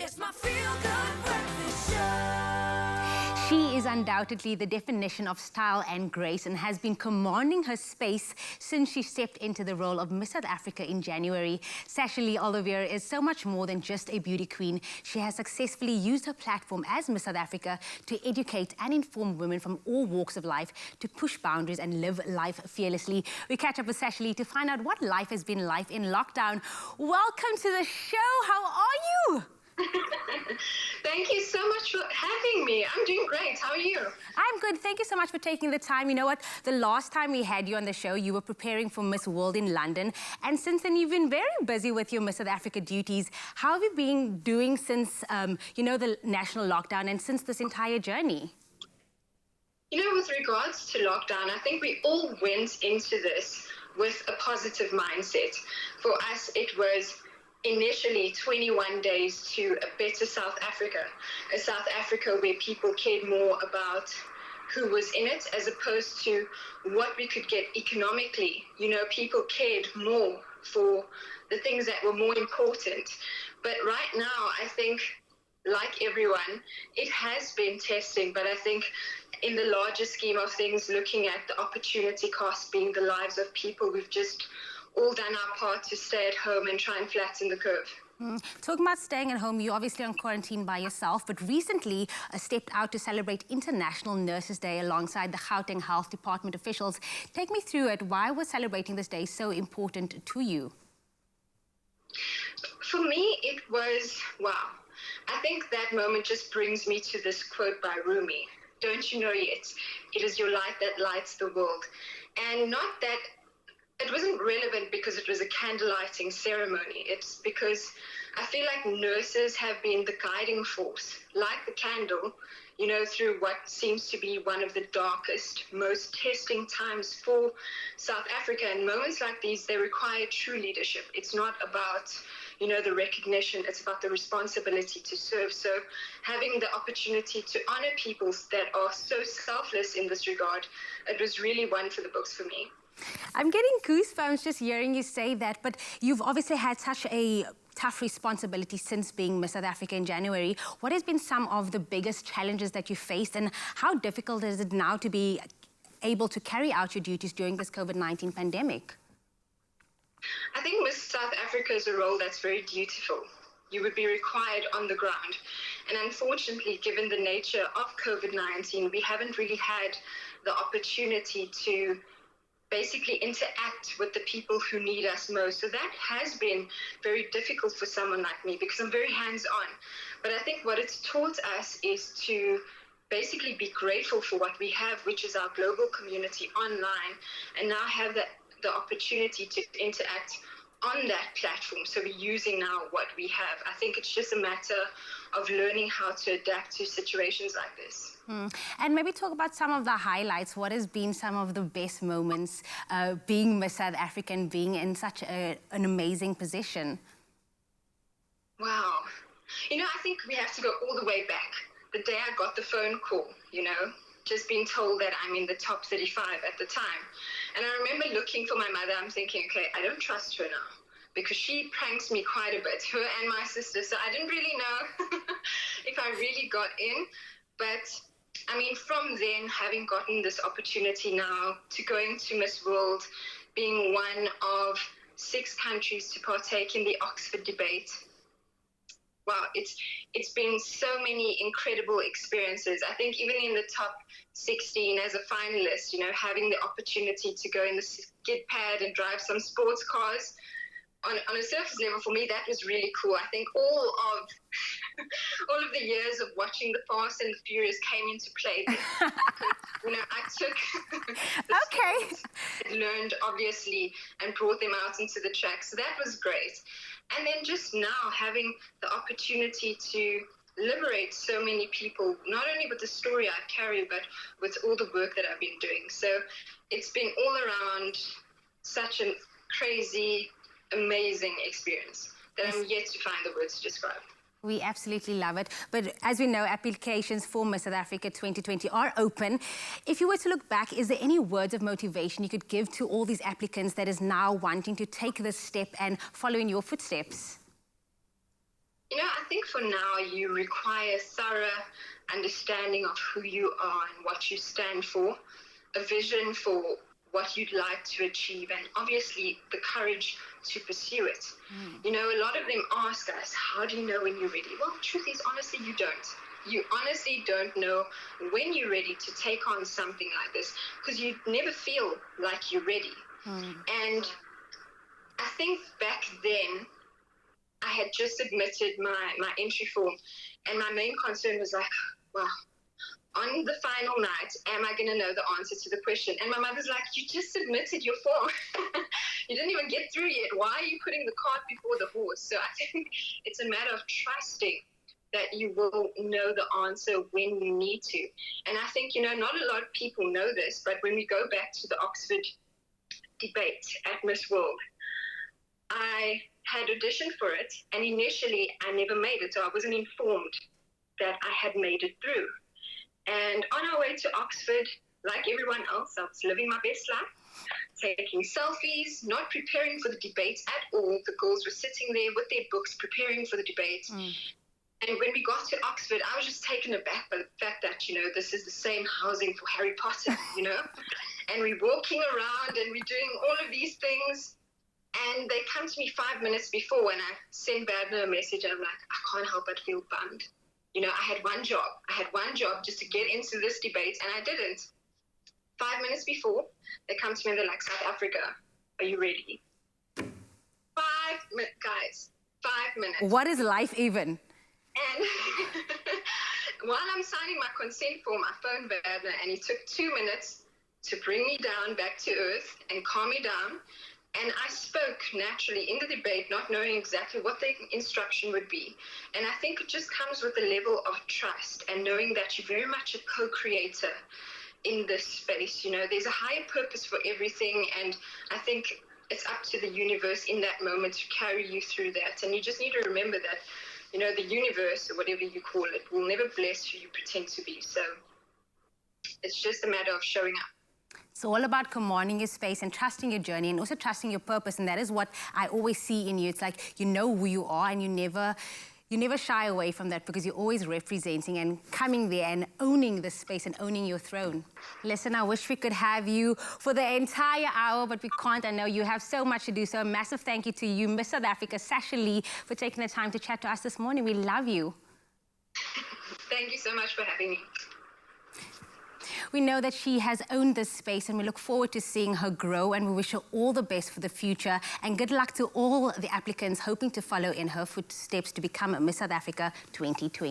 It's my feel-good breakfast show. She is undoubtedly the definition of style and grace and has been commanding her space since she stepped into the role of Miss South Africa in January. Sasha-Lee Olivier is so much more than just a beauty queen. She has successfully used her platform as Miss South Africa to educate and inform women from all walks of life to push boundaries and live life fearlessly. We catch up with Sasha-Lee to find out what life has been like in lockdown. Welcome to the show. How are you? Thank you so much for having me. I'm doing great. How are you? I'm good. Thank you so much for taking the time. You know what? The last time we had you on the show, you were preparing for Miss World in London. And since then, you've been very busy with your Miss South Africa duties. How have you been doing since, the national lockdown and since this entire journey? You know, with regards to lockdown, I think we all went into this with a positive mindset. For us, it was initially 21 days to a better South Africa, a South Africa where people cared more about who was in it as opposed to what we could get economically. You know, people cared more for the things that were more important. But right now, I think, like everyone, it has been testing, but I think in the larger scheme of things, looking at the opportunity cost being the lives of people, we've just all done our part to stay at home and try and flatten the curve. Talking about staying at home, you're obviously on quarantine by yourself, but recently stepped out to celebrate International Nurses Day alongside the Gauteng Health Department officials. Take me through it. Why was celebrating this day so important to you? For me, it was, wow. I think that moment just brings me to this quote by Rumi. Don't you know yet? It is your light that lights the world. And not that it wasn't relevant because it was a candle lighting ceremony. It's because I feel like nurses have been the guiding force, like the candle, you know, through what seems to be one of the darkest, most testing times for South Africa. And moments like these, they require true leadership. It's not about, you know, the recognition, it's about the responsibility to serve. So having the opportunity to honor people that are so selfless in this regard, it was really one for the books for me. I'm getting goosebumps just hearing you say that, but you've obviously had such a tough responsibility since being Miss South Africa in January. What has been some of the biggest challenges that you faced, and how difficult is it now to be able to carry out your duties during this COVID-19 pandemic? I think Miss South Africa is a role that's very dutiful. You would be required on the ground. And unfortunately, given the nature of COVID-19, we haven't really had the opportunity to basically interact with the people who need us most. So that has been very difficult for someone like me because I'm very hands-on. But I think what it's taught us is to basically be grateful for what we have, which is our global community online, and now have the opportunity to interact on that platform. So we're using now what we have. I think it's just a matter of learning how to adapt to situations like this. And maybe talk about some of the highlights. What has been some of the best moments being Miss South Africa and being in such an amazing position? Wow. You know, I think we have to go all the way back. The day I got the phone call, you know, just being told that I'm in the top 35 at the time. And I remember looking for my mother. I'm thinking, okay, I don't trust her now because she pranks me quite a bit, her and my sister. So I didn't really know if I really got in. But I mean, from then, having gotten this opportunity now to going to Miss World, being one of 6 countries to partake in the Oxford debate, wow, it's been so many incredible experiences. I think even in the top 16 as a finalist, you know, having the opportunity to go in the skid pad and drive some sports cars, on a surface level, for me, that was really cool. I think all of the years of watching the Fast and the Furious came into play. Because, you know, I took the skills I learned, obviously, and brought them out into the track. So that was great. And then just now having the opportunity to liberate so many people, not only with the story I carry, but with all the work that I've been doing. So it's been all around such a crazy, amazing experience that I'm yet to find the words to describe. We absolutely love it. But as we know, applications for Miss South Africa 2020 are open. If you were to look back, is there any words of motivation you could give to all these applicants that is now wanting to take this step and follow in your footsteps? You know, I think for now you require thorough understanding of who you are and what you stand for, a vision for what you'd like to achieve, and obviously the courage to pursue it. You know, a lot of them ask us, how do you know when you're ready? Well, the truth is, honestly, you don't. You honestly don't know when you're ready to take on something like this, because you never feel like you're ready. And I think back then, I had just submitted my entry form, and my main concern was like, wow, on the final night, am I going to know the answer to the question? And my mother's like, you just submitted your form. You didn't even get through yet. Why are you putting the cart before the horse? So I think it's a matter of trusting that you will know the answer when you need to. And I think, you know, not a lot of people know this, but when we go back to the Oxford debate at Miss World, I had auditioned for it, and initially I never made it, so I wasn't informed that I had made it through. And on our way to Oxford, like everyone else, I was living my best life, taking selfies, not preparing for the debate at all. The girls were sitting there with their books, preparing for the debate. And when we got to Oxford, I was just taken aback by the fact that, you know, this is the same housing for Harry Potter, you know? And we're walking around and we're doing all of these things. And they come to me 5 minutes before, and I send Badner a message, and I'm like, I can't help but feel bummed. You know, I had one job. I had one job just to get into this debate, and I didn't. 5 minutes before, they come to me and they're like, South Africa, are you ready? 5 minutes, guys, 5 minutes. What is life even? And while I'm signing my consent form, I phoned Badner, and he took 2 minutes to bring me down back to earth and calm me down. And I spoke naturally in the debate, not knowing exactly what the instruction would be. And I think it just comes with a level of trust and knowing that you're very much a co-creator in this space. You know, there's a higher purpose for everything. And I think it's up to the universe in that moment to carry you through that. And you just need to remember that, you know, the universe, or whatever you call it, will never bless who you pretend to be. So it's just a matter of showing up. It's all about commanding your space and trusting your journey and also trusting your purpose. And that is what I always see in you. It's like you know who you are, and you never shy away from that, because you're always representing and coming there and owning the space and owning your throne. Listen, I wish we could have you for the entire hour, but we can't. I know you have so much to do. So a massive thank you to you, Miss South Africa, Sasha-Lee, for taking the time to chat to us this morning. We love you. Thank you so much for having me. We know that she has owned this space, and we look forward to seeing her grow, and we wish her all the best for the future, and good luck to all the applicants hoping to follow in her footsteps to become Miss South Africa 2020.